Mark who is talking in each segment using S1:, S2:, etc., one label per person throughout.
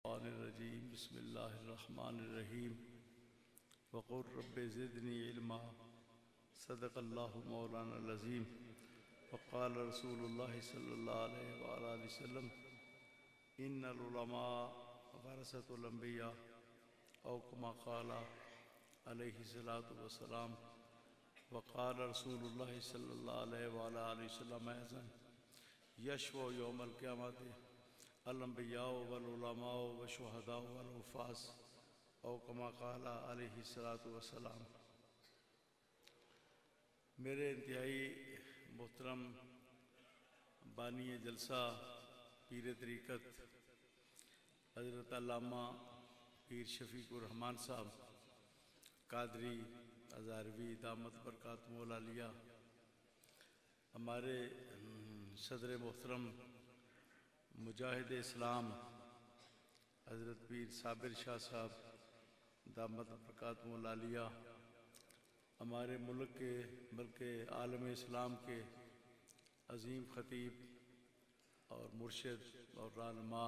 S1: الشیطان الرجیم بسم اللہ الرحمن الرحیم وقل رب زدنی علما صدق اللہ مولانا العظیم وقال رسول اللہ صلی اللہ علیہ وآلہ وسلم ان العلماء ورثۃ الانبیاء او کما قال علیہ الصلاۃ والسلام وقال رسول اللہ صلی اللہ علیہ وآلہ وسلم ایضا یشفع یوم القیامت الانبیاء والعلماء والشہداء والحفاظ او کما قال علیہ الصلاۃ والسلام۔ میرے انتہائی محترم بانی جلسہ پیر طریقت حضرت علامہ پیر شفیق الرحمن صاحب قادری ہزاروی دامت برکاتہ العالیہ، ہمارے صدر محترم مجاہد اسلام حضرت پیر صابر شاہ صاحب دامت برکاتہ العالیہ، ہمارے ملک کے بلکہ عالم اسلام کے عظیم خطیب اور مرشد اور رہنما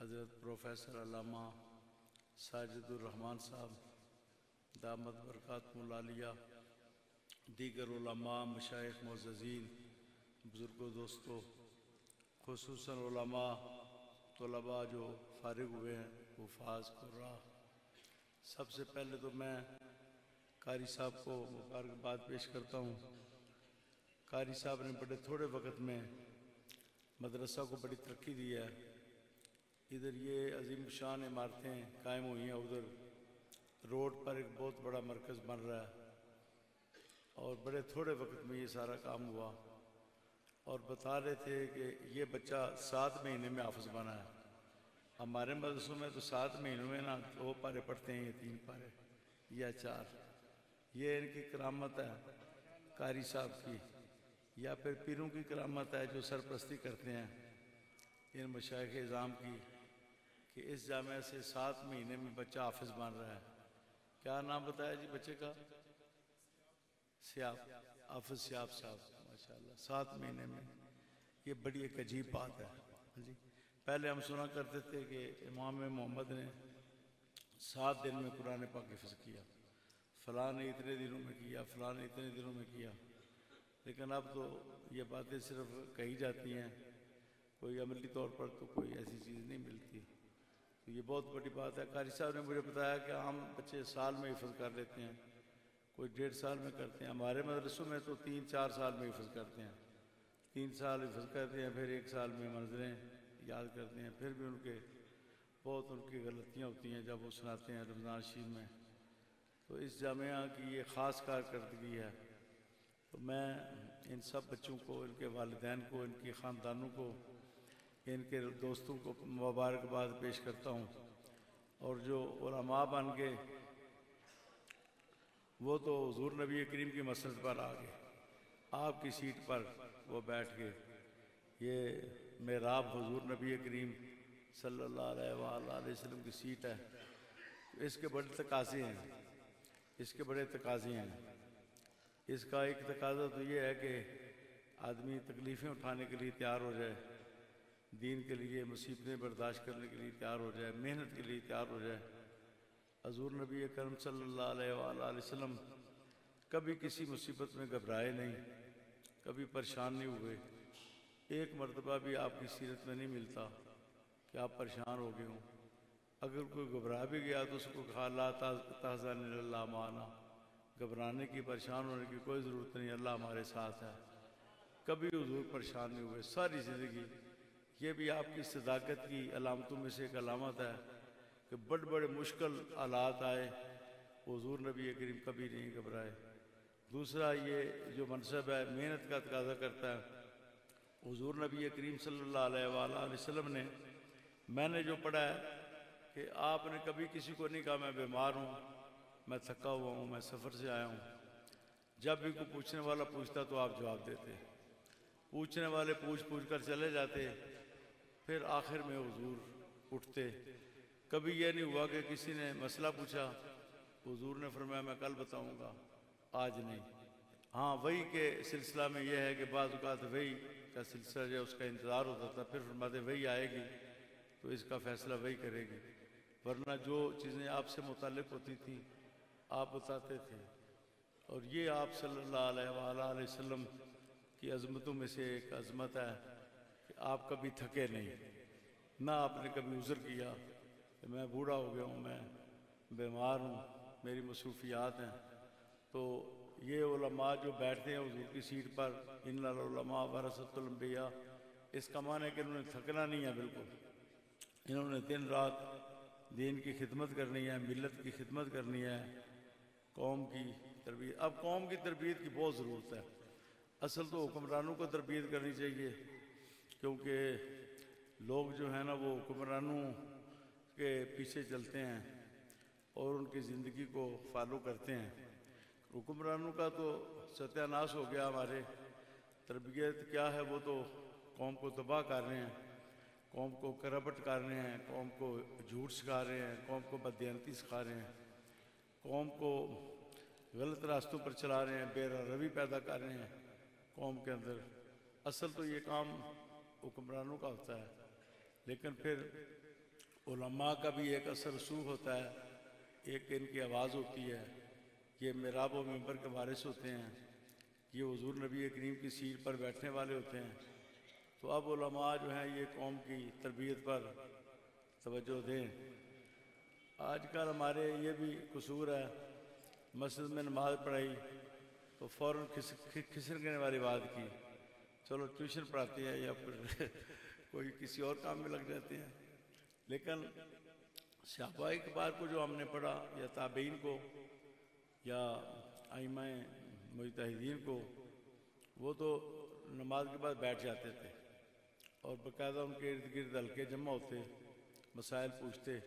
S1: حضرت پروفیسر علامہ ساجد الرحمن صاحب دامت برکاتہ العالیہ، دیگر علماء مشائخ معززین بزرگوں دوستوں، خصوصاً علماء طلباء جو فارغ ہوئے ہیں، حفاظ قراء، سب سے پہلے تو میں قاری صاحب کو مبارکباد پیش کرتا ہوں۔ قاری صاحب نے بڑے تھوڑے وقت میں مدرسہ کو بڑی ترقی دی ہے۔ ادھر یہ عظیم شان عمارتیں قائم ہوئی ہیں، ادھر روڈ پر ایک بہت بڑا مرکز بن رہا ہے، اور بڑے تھوڑے وقت میں یہ سارا کام ہوا، اور بتا رہے تھے کہ یہ بچہ 7 مہینے میں حافظ بنا ہے۔ ہمارے مدرسوں میں تو 7 مہینوں میں نہ 2 پارے پڑھتے ہیں، یا 3 پارے یا 4۔ یہ ان کی کرامت ہے قاری صاحب کی، یا پھر پیروں کی کرامت ہے جو سرپرستی کرتے ہیں ان مشائخ اعظام کی، کہ اس جامعہ سے 7 مہینے میں بچہ حافظ بن رہا ہے۔ کیا نام بتایا جی بچے کا؟ سیاب، حافظ سیاب صاحب، ماشاءاللہ 7 مہینے میں۔ یہ بڑی ایک عجیب بات ہے جی۔ پہلے ہم سنا کرتے تھے کہ امام محمد نے 7 دن میں قرآن پاک حفظ کیا، فلاں نے اتنے دنوں میں کیا، فلاں نے اتنے دنوں میں کیا، لیکن اب تو یہ باتیں صرف کہی جاتی ہیں، کوئی عملی طور پر تو کوئی ایسی چیز نہیں ملتی۔ تو یہ بہت بڑی بات ہے۔ قاری صاحب نے مجھے بتایا کہ عام بچے سال میں حفظ کر لیتے ہیں، کوئی 1.5 سال میں کرتے ہیں، ہمارے مدرسوں میں تو 3-4 سال میں حفظ کرتے ہیں، 3 سال حفظ کرتے ہیں، پھر 1 سال میں منظریں یاد کرتے ہیں، پھر بھی ان کی غلطیاں ہوتی ہیں جب وہ سناتے ہیں رمضان شریف میں۔ تو اس جامعہ کی یہ خاص کارکردگی ہے۔ تو میں ان سب بچوں کو، ان کے والدین کو، ان کے خاندانوں کو، ان کے دوستوں کو مبارکباد پیش کرتا ہوں۔ اور جو علماء بن گئے وہ تو حضور نبی کریم کی مسند پر آ گئے، آپ کی سیٹ پر وہ بیٹھ گئے۔ یہ محراب حضور نبی کریم صلی اللہ علیہ وآلہ وسلم کی سیٹ ہے، اس کے بڑے تقاضے ہیں، اس کے بڑے تقاضے ہیں۔ اس کا ایک تقاضا تو یہ ہے کہ آدمی تکلیفیں اٹھانے کے لیے تیار ہو جائے، دین کے لیے مصیبتیں برداشت کرنے کے لیے تیار ہو جائے، محنت کے لیے تیار ہو جائے۔ حضور نبی کرم صلی اللہ علیہ وآلہ وسلم کبھی کسی مصیبت میں گھبرائے نہیں، کبھی پریشان نہیں ہوئے۔ ایک مرتبہ بھی آپ کی سیرت میں نہیں ملتا کہ آپ پریشان ہو گئے ہوں۔ اگر کوئی گھبرا بھی گیا تو اس کو کہا لا تحزن ان اللہ معنا، گھبرانے کی، پریشان ہونے کی کوئی ضرورت نہیں، اللہ ہمارے ساتھ ہے۔ کبھی حضور پریشان نہیں ہوئے ساری زندگی۔ یہ بھی آپ کی صداقت کی علامتوں میں سے ایک علامت ہے کہ بڑے بڑے مشکل حالات آئے، حضور نبی کریم کبھی نہیں گھبرائے۔ دوسرا یہ جو منصب ہے محنت کا تقاضا کرتا ہے۔ حضور نبی کریم صلی اللہ علیہ وآلہ وسلم نے، میں نے جو پڑھا ہے کہ آپ نے کبھی کسی کو نہیں کہا میں بیمار ہوں، میں تھکا ہوا ہوں، میں سفر سے آیا ہوں۔ جب بھی کوئی پوچھنے والا پوچھتا تو آپ جواب دیتے، پوچھنے والے پوچھ کر چلے جاتے، پھر آخر میں حضور اٹھتے۔ کبھی یہ نہیں ہوا کہ کسی نے مسئلہ پوچھا، حضور نے فرمایا میں کل بتاؤں گا، آج نہیں۔ ہاں وحی کے سلسلہ میں یہ ہے کہ بعض اوقات وحی کا سلسلہ جو ہے اس کا انتظار ہوتا تھا، پھر فرماتے وحی آئے گی تو اس کا فیصلہ وہی کرے گی، ورنہ جو چیزیں آپ سے متعلق ہوتی تھیں آپ بتاتے تھے۔ اور یہ آپ صلی اللہ علیہ وآلہ وسلم کی عظمتوں میں سے ایک عظمت ہے کہ آپ کبھی تھکے نہیں، نہ آپ نے کبھی عذر کیا کہ میں بوڑھا ہو گیا ہوں، میں بیمار ہوں، میری مصروفیات ہیں۔ تو یہ علماء جو بیٹھتے ہیں حضور کی سیٹ پر، ان العلماء ورثۃ الانبیاء، اس کا معنی ہے کہ انہوں نے تھکنا نہیں ہے بالکل، انہوں نے دن رات دین کی خدمت کرنی ہے، ملت کی خدمت کرنی ہے، قوم کی تربیت۔ اب قوم کی تربیت کی بہت ضرورت ہے، اصل تو حکمرانوں کو تربیت کرنی چاہیے، کیونکہ لوگ جو ہیں نا وہ حکمرانوں کے پیچھے چلتے ہیں اور ان کی زندگی کو فالو کرتے ہیں۔ حکمرانوں کا تو ستیہ ناش ہو گیا، ہمارے تربیت کیا ہے وہ تو قوم کو تباہ کر رہے ہیں، قوم کو کرپٹ کر رہے ہیں، قوم کو جھوٹ سکھا رہے ہیں، قوم کو بددیانتی سکھا رہے ہیں، قوم کو غلط راستوں پر چلا رہے ہیں، بے روی پیدا کر رہے ہیں قوم کے اندر۔ اصل تو یہ کام حکمرانوں کا ہوتا ہے، لیکن پھر علماء کا بھی ایک اثر رسوخ ہوتا ہے، ایک ان کی آواز ہوتی ہے، یہ محراب و منبر کے وارث ہوتے ہیں، یہ حضور نبی کریم کی سیٹ پر بیٹھنے والے ہوتے ہیں۔ تو اب علماء جو ہیں یہ قوم کی تربیت پر توجہ دیں۔ آج کل ہمارے یہ بھی قصور ہے، مسجد میں نماز پڑھائی تو فوراً کھسکنے والی بات کی، چلو ٹیوشن پڑھاتے ہیں یا پھر کوئی کسی اور کام میں لگ جاتے ہیں۔ لیکن صحابہ اکبار کو جو ہم نے پڑھا، یا تابعین کو، یا ائمہ مجتہدین کو، وہ تو نماز کے بعد بیٹھ جاتے تھے اور باقاعدہ ان کے ارد گرد حلقے جمع ہوتے، مسائل پوچھتے،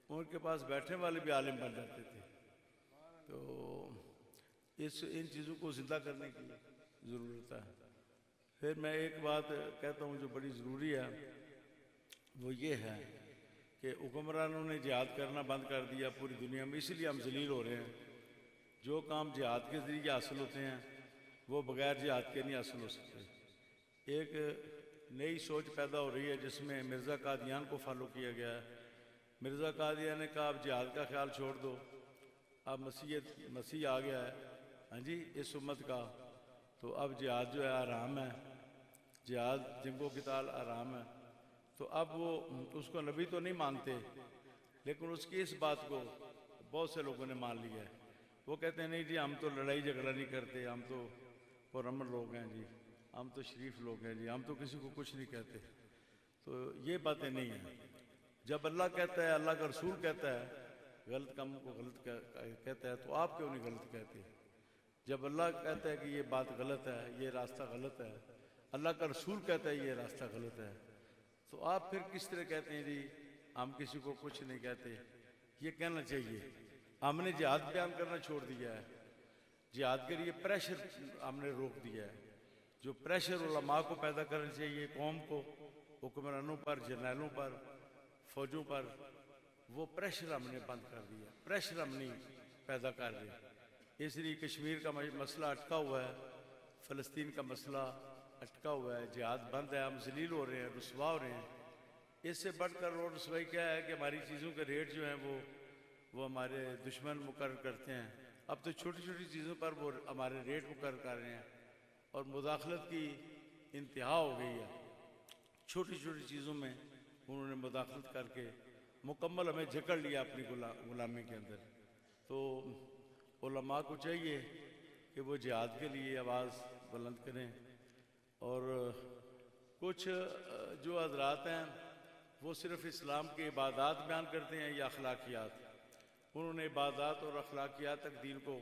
S1: ان کے پاس بیٹھنے والے بھی عالم بن جاتے تھے۔ تو ان چیزوں کو زندہ کرنے کی ضرورت ہے۔ پھر میں ایک بات کہتا ہوں جو بڑی ضروری ہے، وہ یہ ہے کہ حکمرانوں نے جہاد کرنا بند کر دیا پوری دنیا میں، اسی لیے ہم ذلیل ہو رہے ہیں۔ جو کام جہاد کے ذریعے حاصل ہوتے ہیں وہ بغیر جہاد کے نہیں حاصل ہو سکتے۔ ایک نئی سوچ پیدا ہو رہی ہے جس میں مرزا قادیان کو فالو کیا گیا ہے۔ مرزا قادیان نے کہا اب جہاد کا خیال چھوڑ دو، اب مسیح آ گیا ہے، ہاں جی، اس امت کا، تو اب جہاد جو ہے آرام ہے، جہاد جنگ و قتال آرام ہے۔ تو اب وہ اس کو نبی تو نہیں مانتے، لیکن اس کی اس بات کو بہت سے لوگوں نے مان لیا ہے۔ وہ کہتے ہیں نہیں جی ہم تو لڑائی جھگڑا نہیں کرتے، ہم تو پرامن لوگ ہیں جی، ہم تو شریف لوگ ہیں جی، ہم تو کسی کو کچھ نہیں کہتے۔ تو یہ باتیں نہیں ہیں۔ جب اللہ کہتا ہے، اللہ کا رسول کہتا ہے غلط کام کو غلط کہتا ہے، تو آپ کیوں نہیں غلط کہتے؟ جب اللہ کہتا ہے کہ یہ بات غلط ہے، یہ راستہ غلط ہے، اللہ کا رسول کہتا ہے یہ راستہ غلط ہے، تو آپ پھر کس طرح کہتے ہیں جی ہم کسی کو کچھ نہیں کہتے؟ یہ کہنا چاہیے۔ ہم نے جہاد بیان کرنا چھوڑ دیا ہے، جہاد کے لیے پریشر ہم نے روک دیا ہے۔ جو پریشر علماء کو پیدا کرنا چاہیے، قوم کو، حکمرانوں پر، جرنیلوں پر، فوجوں پر، وہ پریشر ہم نے بند کر دیا، پریشر ہم نہیں پیدا کر رہے۔ اس لیے کشمیر کا مسئلہ اٹکا ہوا ہے، فلسطین کا مسئلہ اٹکا ہوا ہے، جہاد بند ہے، ہم ذلیل ہو رہے ہیں، رسوا ہو رہے ہیں۔ اس سے بڑھ کر اور رسوائی کیا ہے کہ ہماری چیزوں کے ریٹ جو ہیں وہ ہمارے دشمن مقرر کرتے ہیں۔ اب تو چھوٹی چھوٹی چیزوں پر وہ ہمارے ریٹ مقرر کر رہے ہیں، اور مداخلت کی انتہا ہو گئی ہے۔ چھوٹی چھوٹی چیزوں میں انہوں نے مداخلت کر کے مکمل ہمیں جکڑ لیا اپنی غلامی کے اندر۔ تو علماء کو چاہیے کہ وہ جہاد کے لیے آواز بلند کریں۔ اور کچھ جو حضرات ہیں وہ صرف اسلام کے عبادات بیان کرتے ہیں یا اخلاقیات، انہوں نے عبادات اور اخلاقیات تک دین کو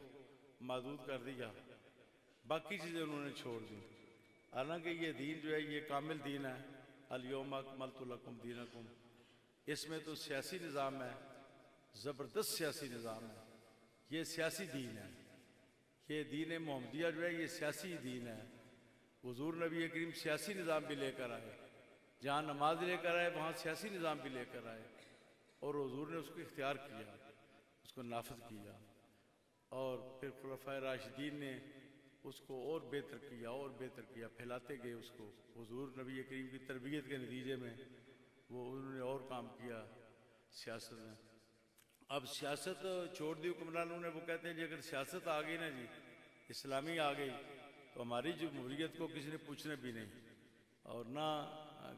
S1: محدود کر دیا، باقی چیزیں انہوں نے چھوڑ دی۔ حالانکہ یہ دین جو ہے یہ کامل دین ہے، الیوم اکملت لکم دینکم، اس میں تو سیاسی نظام ہے، زبردست سیاسی نظام ہے، یہ سیاسی دین ہے، یہ دین محمدیہ جو ہے یہ سیاسی دین ہے۔ حضور نبی کریم سیاسی نظام بھی لے کر آئے، جہاں نماز لے کر آئے وہاں سیاسی نظام بھی لے کر آئے، اور حضور نے اس کو اختیار کیا، اس کو نافذ کیا، اور پھر خلفائے راشدین نے اس کو اور بہتر کیا، اور بہتر کیا، پھیلاتے گئے اس کو۔ حضور نبی کریم کی تربیت کے نتیجے میں وہ انہوں نے اور کام کیا سیاست میں. اب سیاست چھوڑ دی حکمرانوں نے. وہ کہتے ہیں جی اگر سیاست آ گئی نا جی اسلامی آ گئی تو ہماری جمہوریت کو کسی نے پوچھنا بھی نہیں, اور نہ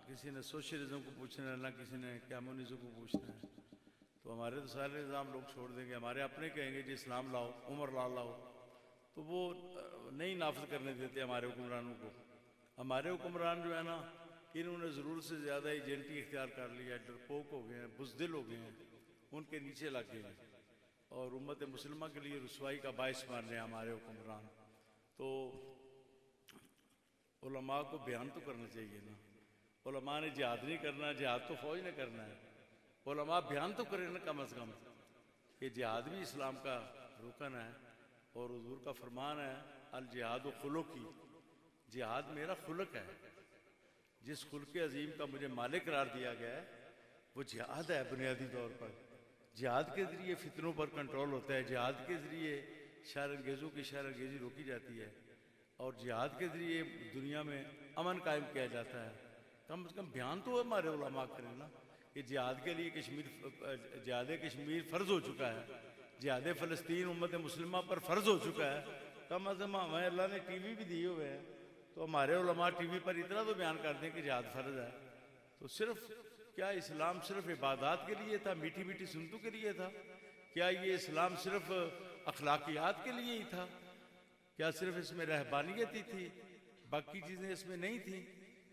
S1: کسی نے سوشلزم کو پوچھنا ہے, نہ کسی نے کمیونزم کو پوچھنا ہے. تو ہمارے تو سارے نظام لوگ چھوڑ دیں گے, ہمارے اپنے کہیں گے جی اسلام لاؤ, عمر لاؤ. تو وہ نہیں نافذ کرنے دیتے ہمارے حکمرانوں کو. ہمارے حکمران جو ہے نا انہوں نے ضرورت سے زیادہ ایجنٹی اختیار کر لیا, ڈرپوک ہو گئے ہیں, بزدل ہو گئے ہیں, ان کے نیچے لگ گئے ہیں, اور امت مسلمہ کے لیے رسوائی کا باعث مان رہے ہیں ہمارے حکمران. تو علماء کو بیان تو کرنا چاہیے نا. علماء نے جہاد نہیں کرنا, جہاد تو فوج نے کرنا ہے. علماء بیان تو کریں نا کم از کم کہ جہاد بھی اسلام کا رکن ہے, اور حضور کا فرمان ہے الجہاد خلقی, جہاد میرا خلق ہے. جس خلق عظیم کا مجھے مالک قرار دیا گیا ہے وہ جہاد ہے بنیادی طور پر. جہاد کے ذریعے فتنوں پر کنٹرول ہوتا ہے, جہاد کے ذریعے شر انگیزوں کی شر انگیزی روکی جاتی ہے, اور جہاد کے ذریعے دنیا میں امن قائم کیا جاتا ہے. کم از کم بیان تو ہمارے علماء کریں نا کہ جہاد کے لیے جہاد کشمیر فرض ہو چکا ہے, جہاد فلسطین امت مسلمہ پر فرض ہو چکا ہے. کم از کم ہمیں اللہ نے ٹی وی بھی دیے ہوئے ہیں, تو ہمارے علماء ٹی وی پر اتنا تو بیان کر دیں کہ جہاد فرض ہے. تو صرف کیا اسلام صرف عبادات کے لیے تھا, میٹھی میٹھی سنتوں کے لیے تھا؟ کیا یہ اسلام صرف اخلاقیات کے لیے ہی تھا؟ کیا صرف اس میں رہبانیت ہی تھی, باقی چیزیں اس میں نہیں تھیں؟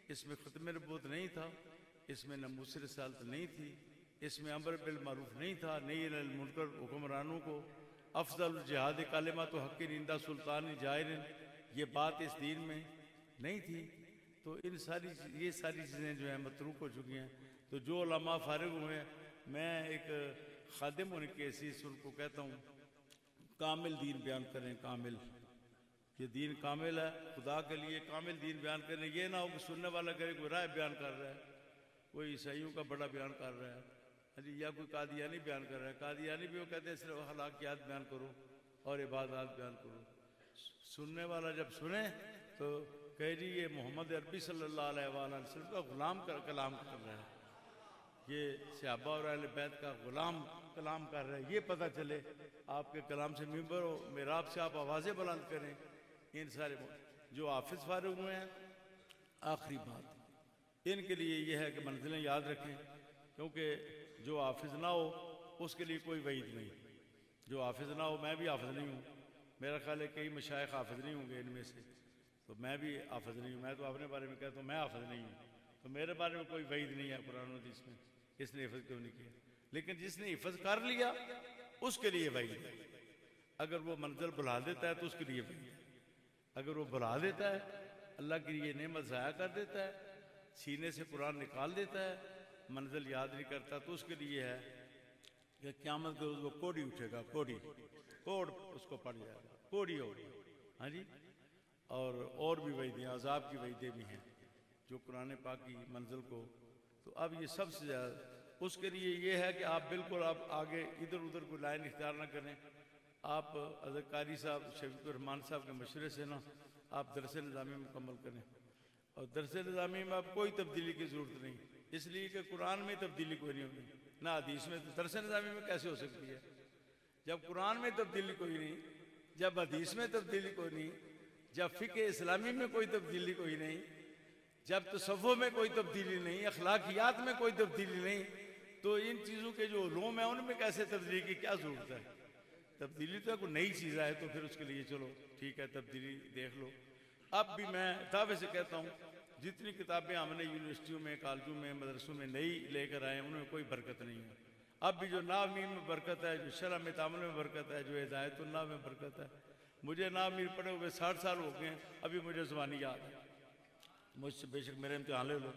S1: اس میں ختم نبوت نہیں تھا, اس میں ناموس رسالت نہیں تھی, اس میں امر بالمعروف نہیں تھا, نہی عن المنکر حکمرانوں کو افضل الجہاد کلمۃ حق عند سلطان جائر, یہ بات اس دین میں نہیں تھی. تو یہ ساری چیزیں جو ہیں متروک ہو چکی ہیں. تو جو علماء فارغ ہوئے ہیں, میں ایک خادم ہونے کی حیثیت ان کو کہتا ہوں کامل دین بیان کریں. کامل, یہ دین کامل ہے, خدا کے لیے کامل دین بیان کریں. یہ نہ ہو کہ سننے والا کرے کوئی رائے بیان کر رہا ہے, کوئی عیسائیوں کا بڑا بیان کر رہا ہے, یا کوئی قادیانی بیان کر رہا ہے. قادیانی بھی وہ کہتے ہیں صرف اخلاقیات بیان کرو اور عبادات بیان کرو. سننے والا جب سنے تو کہے جی یہ محمد عربی صلی اللہ علیہ وآلہ وسلم کا غلام کلام کر رہا ہے, یہ صحابہ اور اہل بیت کا غلام کلام کر رہا ہے. یہ پتہ چلے آپ کے کلام سے ممبر ہو, محراب سے آپ آوازیں بلند کریں. ان سارے جو حافظ فارغ ہوئے ہیں, آخری بات ان کے لیے یہ ہے کہ منزلیں یاد رکھیں, کیونکہ جو حافظ نہ ہو اس کے لیے کوئی وعید نہیں. جو حافظ نہ ہو, میں بھی حافظ نہیں ہوں, میرا خیال ہے کئی مشائخ حافظ نہیں ہوں گے ان میں سے, تو میں بھی حافظ نہیں ہوں. میں تو اپنے بارے میں کہتا ہوں میں حافظ نہیں ہوں, تو میرے بارے میں کوئی وعید نہیں ہے قرآن و حدیث میں اس نے حفظ کیوں نہیں کیا. لیکن جس نے حفظ کر لیا اس کے لیے وعید ہے. اگر وہ منزل بلا دیتا ہے تو اس کے لیے وعید ہے. اگر وہ بلا دیتا ہے, اللہ کی یہ نعمت ضائع کر دیتا ہے, سینے سے قرآن نکال دیتا ہے, منزل یاد نہیں کرتا, تو اس کے لیے ہے کہ قیامت کے روز وہ کوڑی اٹھے گا, کوڑ اس کو پڑ جائے گا, کوڑی ہوگی. ہاں جی, اور بھی وعیدیں, عذاب کی وعیدیں بھی ہیں جو قرآن پاک کی منزل کو. تو اب یہ سب سے زیادہ اس کے لیے یہ ہے کہ آپ بالکل آپ آگے ادھر ادھر کوئی لائن اختیار نہ کریں. آپ حضرت قاری صاحب شفیق الرحمان صاحب کے مشورے سے نا آپ درس نظامی مکمل کریں, اور درس نظامی میں آپ کوئی تبدیلی کی ضرورت نہیں, اس لیے کہ قرآن میں تبدیلی کوئی نہیں ہوگی, نہ حدیث میں. درس نظامی میں کیسے ہو سکتی ہے جب قرآن میں تبدیلی کوئی نہیں, جب حدیث میں تبدیلی کوئی نہیں, جب فقہ اسلامی میں کوئی تبدیلی کوئی نہیں, جب تصوف میں کوئی تبدیلی نہیں, اخلاقیات میں کوئی تبدیلی نہیں, تو ان چیزوں کے جو علوم ہیں ان میں کیسے تبدیلی کی کیا ضرورت ہے؟ تبدیلی تو کوئی نئی چیز ہے, تو پھر اس کے لیے چلو ٹھیک ہے تبدیلی دیکھ لو. اب بھی میں دعوے سے کہتا ہوں جتنی کتابیں ہم نے یونیورسٹیوں میں, کالجوں میں, مدرسوں میں نئی لے کر آئے ہیں ان میں کوئی برکت نہیں ہے. اب بھی جو ناومین میں برکت ہے, جو شرح میں تعامل میں برکت ہے, جو ہدایت اللہ میں برکت ہے. مجھے ناومین پڑھے ہوئے 60 سال ہو گئے ہیں, ابھی مجھے زبانی یاد ہے. مجھ سے بے شک میرے امتحان لے لو,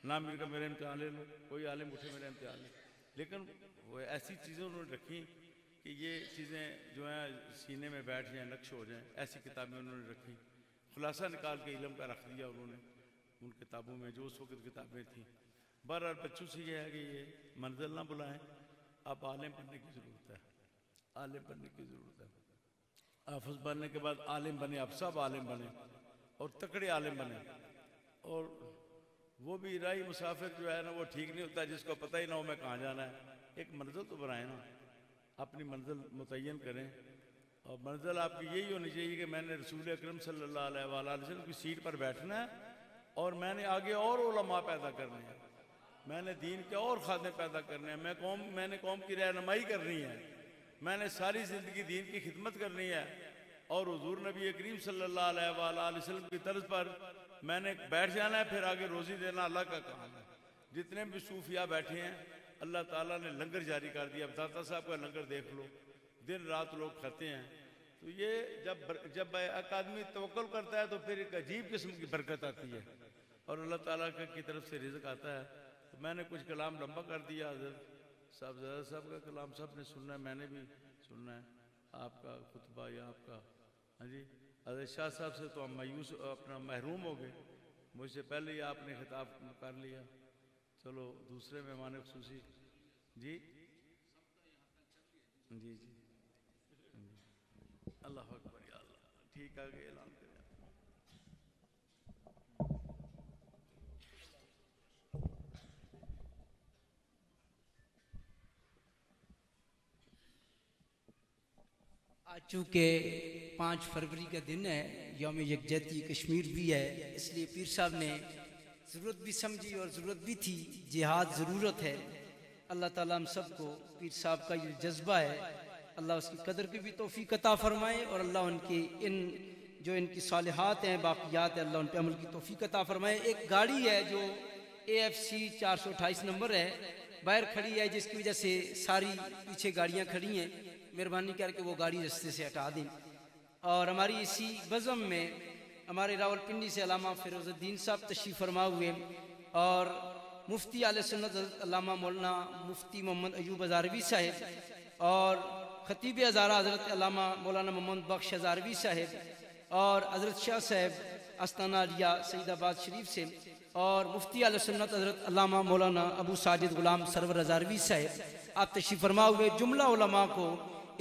S1: ناومین کا میرے امتحان لے لو, کوئی عالم اٹھے میرے امتحان لے. لیکن وہ ایسی چیزیں انہوں نے رکھی کہ یہ چیزیں جو ہیں سینے میں بیٹھ جائیں, نقش ہو جائیں, ایسی کتابیں انہوں نے رکھی. خلاصہ نکال کے علم کا رکھ دیا انہوں نے ان کتابوں میں جو اس وقت کتابیں تھیں. بہرحال بچوں سے یہ ہے کہ یہ منزل نہ بلائیں, اب عالم بننے کی ضرورت ہے, عالم بننے کی ضرورت ہے. حافظ بننے کے بعد عالم بنے, اب سب عالم بنے اور تکڑے عالم بنے. اور وہ بھی راہی مسافر جو ہے نا وہ ٹھیک نہیں ہوتا جس کو پتہ ہی نہ ہو میں کہاں جانا ہے. ایک منزل تو بنائیں نا, اپنی منزل متعین کریں, اور منزل آپ کی یہی ہونی چاہیے کہ میں نے رسول اکرم صلی اللہ علیہ وآلہ وسلم کی سیٹ پر بیٹھنا ہے, اور میں نے آگے اور علماء پیدا کرنے ہیں, میں نے دین کے اور خادم پیدا کرنے ہیں, میں نے قوم کی رہنمائی کرنی ہے, میں نے ساری زندگی دین کی خدمت کرنی ہے, اور حضور نبی کریم صلی اللہ علیہ وآلہ وسلم کی طرز پر میں نے بیٹھ جانا ہے, پھر آگے روزی دینا اللہ کا کام ہے. جتنے بھی صوفیاء بیٹھے ہیں اللہ تعالیٰ نے لنگر جاری کر دیا. اب داتا صاحب کا لنگر دیکھ لو, دن رات لوگ کھاتے ہیں. تو یہ جب ایک آدمی توکل کرتا ہے تو پھر ایک عجیب قسم کی برکت آتی ہے, اور اللہ تعالیٰ کی طرف سے رزق آتا ہے. تو میں نے کچھ کلام لمبا کر دیا, حضرت صاحب کا کلام سب نے سننا ہے, میں نے بھی سننا ہے آپ کا خطبہ یا آپ کا. ہاں جی, حضرت شاہ صاحب سے تو ہم مایوس اپنا محروم ہو گئے, مجھ سے پہلے ہی آپ نے خطاب کر لیا. چلو دوسرے مہمان خصوصی. جی جی جی, اللہ اکبر یا اللہ. ٹھیک آگے اعلان کریں.
S2: آج چونکہ 5 فروری کا دن ہے, یوم یکجہتی کشمیر بھی ہے, اس لیے پیر صاحب نے ضرورت بھی سمجھی اور ضرورت بھی تھی, جہاد ضرورت ہے. اللہ تعالیٰ ہم سب کو پیر صاحب کا یہ جذبہ ہے, اللہ اس کی قدر کی بھی توفیق عطا فرمائے, اور اللہ ان کی ان کی صالحات ہیں باقیات ہیں اللہ ان پہ عمل کی توفیق عطا فرمائے. ایک گاڑی ہے جو AFC 428 نمبر ہے, باہر کھڑی ہے, جس کی وجہ سے ساری پیچھے گاڑیاں کھڑی ہیں, مہربانی کر کے وہ گاڑی رستے سے ہٹا دیں. اور ہماری اسی بزم میں ہمارے راولپنڈی سے علامہ فیروز الدین صاحب تشریف فرما ہوئے, اور مفتی اہل سنت حضرت علامہ مولانا مفتی محمد ایوب ہزاروی صاحب, اور خطیب ہزارہ حضرت علامہ مولانا محمد بخش ہزاروی صاحب, اور حضرت شاہ صاحب استانہ عالیہ سعید آباد شریف سے, اور مفتی اہل سنت حضرت علامہ مولانا ابو ساجد غلام سرور ہزاروی صاحب آپ تشریف فرما ہوئے. جملہ علماء کو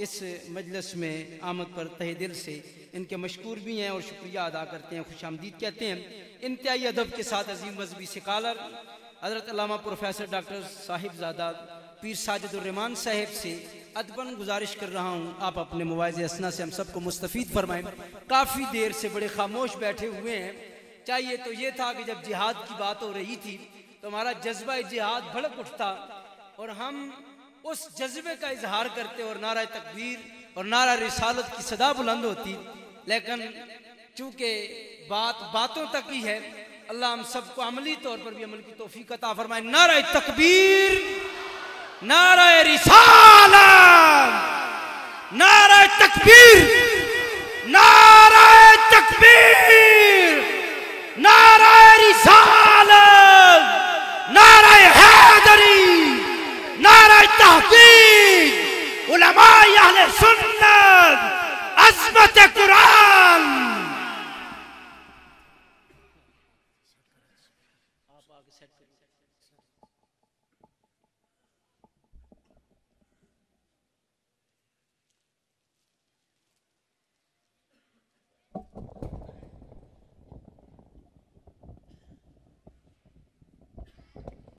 S2: اس مجلس میں آمد پر تہ دل سے ان کے مشکور بھی ہیں اور شکریہ ادا کرتے ہیں, خوش آمدید کہتے ہیں. انتہائی ادب کے ساتھ عظیم مذہبی سکالر حضرت علامہ پروفیسر ڈاکٹر صاحب زادہ پیر ساجد الرحمان صاحب سے ادباً گزارش کر رہا ہوں آپ اپنے مواعظ اسنا سے ہم سب کو مستفید فرمائیں. کافی دیر سے بڑے خاموش بیٹھے ہوئے ہیں. چاہیے تو یہ تھا کہ جب جہاد کی بات ہو رہی تھی تو ہمارا جذبہ جہاد بھڑک اٹھتا اور ہم اس جذبے کا اظہار کرتے اور نعرہ تکبیر اور نعرہ رسالت کی صدا بلند ہوتی. لیکن چونکہ بات باتوں تک ہی ہے, اللہ ہم سب کو عملی طور پر بھی عمل کی توفیق عطا فرمائے. نعرہ تکبیر, نعرہ رسالت, نعرہ تکبیر, نعرہ تکبیر, نعرہ رسالت, نعرہ حیدری, نعرہ تحقیق, علماء اہل سنت, عظمت قرآن.